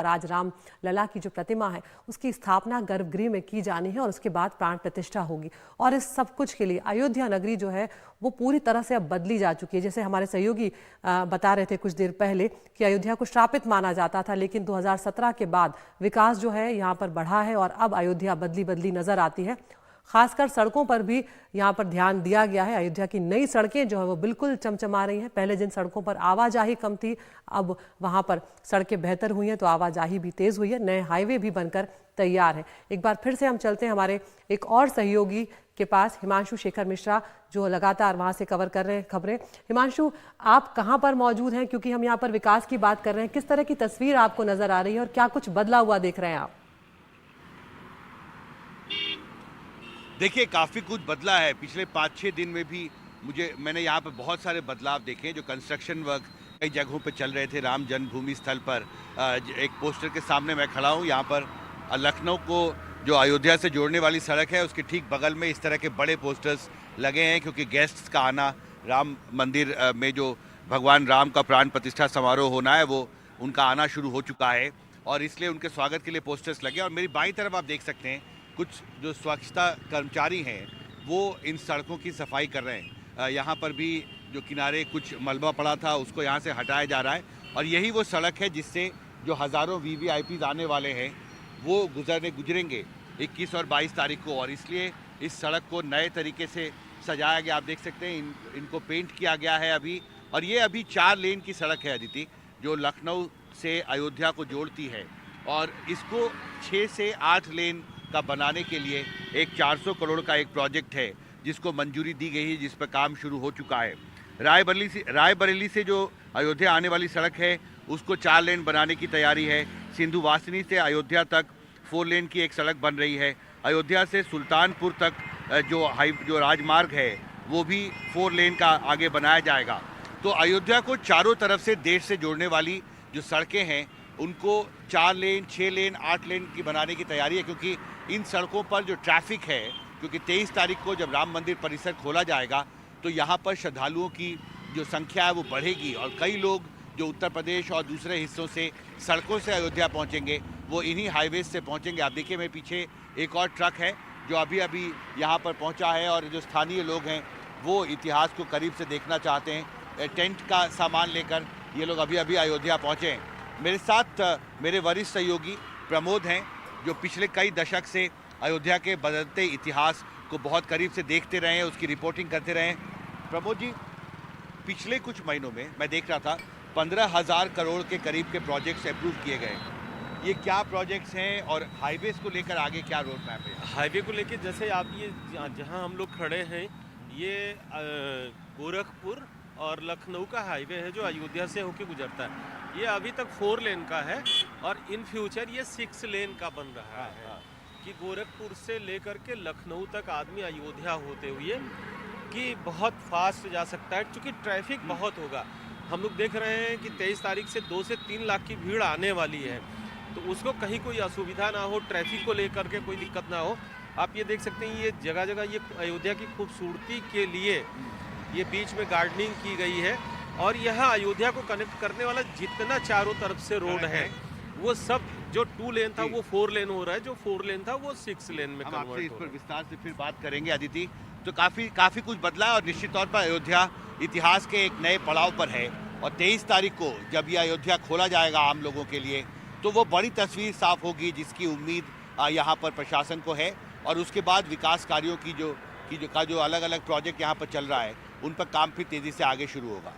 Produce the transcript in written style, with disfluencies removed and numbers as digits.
और आज राम लला की जो प्रतिमा है उसकी स्थापना गर्भगृह में की जानी है और उसके बाद प्राण प्रतिष्ठा होगी। और इस सब कुछ के लिए अयोध्या नगरी जो है वो पूरी तरह से अब बदली जा चुकी है। जैसे हमारे सहयोगी बता रहे थे कुछ देर पहले कि अयोध्या को श्रापित माना जाता था, लेकिन 2017 के बाद विकास जो है यहाँ पर बढ़ा है और अब अयोध्या बदली बदली नजर आती है। खासकर सड़कों पर भी यहाँ पर ध्यान दिया गया है। अयोध्या की नई सड़कें जो है वो बिल्कुल चमचमा रही हैं। पहले जिन सड़कों पर आवाजाही कम थी, अब वहाँ पर सड़कें बेहतर हुई हैं तो आवाजाही भी तेज हुई है। नए हाईवे भी बनकर तैयार है। एक बार फिर से हम चलते हैं हमारे एक और सहयोगी के पास, हिमांशु शेखर मिश्रा, जो लगातार वहाँ से कवर कर रहे हैं खबरें। हिमांशु, आप कहाँ पर मौजूद हैं? क्योंकि हम यहाँ पर विकास की बात कर रहे हैं। किस तरह की तस्वीर आपको नजर आ रही है और क्या कुछ बदला हुआ देख रहे हैं आप? देखिए, काफ़ी कुछ बदला है पिछले 5-6 दिन में भी। मैंने यहाँ पर बहुत सारे बदलाव देखे जो कंस्ट्रक्शन वर्क कई जगहों पर चल रहे थे। राम जन्मभूमि स्थल पर एक पोस्टर के सामने मैं खड़ा हूँ। यहाँ पर लखनऊ को जो अयोध्या से जोड़ने वाली सड़क है उसके ठीक बगल में इस तरह के बड़े पोस्टर्स लगे हैं, क्योंकि गेस्ट्स का आना, राम मंदिर में जो भगवान राम का प्राण प्रतिष्ठा समारोह होना है वो उनका आना शुरू हो चुका है और इसलिए उनके स्वागत के लिए पोस्टर्स लगे। और मेरी बाईं तरफ आप देख सकते हैं कुछ जो स्वच्छता कर्मचारी हैं वो इन सड़कों की सफाई कर रहे हैं। यहाँ पर भी जो किनारे कुछ मलबा पड़ा था उसको यहाँ से हटाया जा रहा है और यही वो सड़क है जिससे जो हज़ारों वीवीआईपी आने वाले हैं वो गुजरेंगे 21 और 22 तारीख को। और इसलिए इस सड़क को नए तरीके से सजाया गया। आप देख सकते हैं इनको पेंट किया गया है अभी। और ये अभी 4 लेन की सड़क है अदिति, जो लखनऊ से अयोध्या को जोड़ती है और इसको 6 से 8 लेन का बनाने के लिए एक 400 करोड़ का एक प्रोजेक्ट है जिसको मंजूरी दी गई है, जिस पर काम शुरू हो चुका है। रायबरेली से जो अयोध्या आने वाली सड़क है उसको 4 लेन बनाने की तैयारी है। सिंधुवासिनी से अयोध्या तक 4 लेन की एक सड़क बन रही है। अयोध्या से सुल्तानपुर तक जो राजमार्ग है वो भी 4 लेन का आगे बनाया जाएगा। तो अयोध्या को चारों तरफ से देश से जोड़ने वाली जो सड़कें हैं उनको 4 लेन, 6 लेन, 8 लेन की बनाने की तैयारी है, क्योंकि इन सड़कों पर जो ट्रैफिक है, क्योंकि 23 तारीख को जब राम मंदिर परिसर खोला जाएगा तो यहाँ पर श्रद्धालुओं की जो संख्या है वो बढ़ेगी और कई लोग जो उत्तर प्रदेश और दूसरे हिस्सों से सड़कों से अयोध्या पहुँचेंगे वो इन्हीं हाईवेज से पहुँचेंगे। आप देखिए मेरे पीछे एक और ट्रक है जो अभी यहाँ पर पहुँचा है और जो स्थानीय लोग हैं वो इतिहास को करीब से देखना चाहते हैं। टेंट का सामान लेकर ये लोग अभी अयोध्या पहुँचे हैं। मेरे साथ मेरे वरिष्ठ सहयोगी प्रमोद हैं जो पिछले कई दशक से अयोध्या के बदलते इतिहास को बहुत करीब से देखते रहे हैं, उसकी रिपोर्टिंग करते रहे हैं। प्रमोद जी, पिछले कुछ महीनों में मैं देख रहा था 15,000 करोड़ के करीब के प्रोजेक्ट्स अप्रूव किए गए। ये क्या प्रोजेक्ट्स हैं और हाईवेज को लेकर आगे क्या रोड मैप है? हाईवे को लेकर जैसे आप ये जहाँ हम लोग खड़े हैं ये गोरखपुर और लखनऊ का हाईवे है जो अयोध्या से होकर गुजरता है। ये अभी तक 4 लेन का है और इन फ्यूचर ये 6 लेन का बन रहा है कि गोरखपुर से लेकर के लखनऊ तक आदमी अयोध्या होते हुए कि बहुत फास्ट जा सकता है, क्योंकि ट्रैफिक बहुत होगा। हम लोग देख रहे हैं कि 23 तारीख से 2 से 3 लाख की भीड़ आने वाली है, तो उसको कहीं कोई असुविधा ना हो, ट्रैफिक को लेकर के कोई दिक्कत ना हो। आप ये देख सकते हैं ये जगह जगह ये अयोध्या की खूबसूरती के लिए ये बीच में गार्डनिंग की गई है और यहाँ अयोध्या को कनेक्ट करने वाला जितना चारों तरफ से रोड है वो सब जो 2 लेन था वो 4 लेन हो रहा है, जो 4 लेन था वो 6 लेन में कन्वर्ट हो रहा है। इस पर विस्तार से फिर बात करेंगे अदिति। तो काफी कुछ बदला है और निश्चित तौर पर अयोध्या इतिहास के एक नए पड़ाव पर है और 23 तारीख को जब यह अयोध्या खोला जाएगा आम लोगों के लिए तो वो बड़ी तस्वीर साफ होगी जिसकी उम्मीद यहाँ पर प्रशासन को है। और उसके बाद विकास कार्यों की जो अलग अलग प्रोजेक्ट यहाँ पर चल रहा है उन पर काम फिर तेजी से आगे शुरू होगा।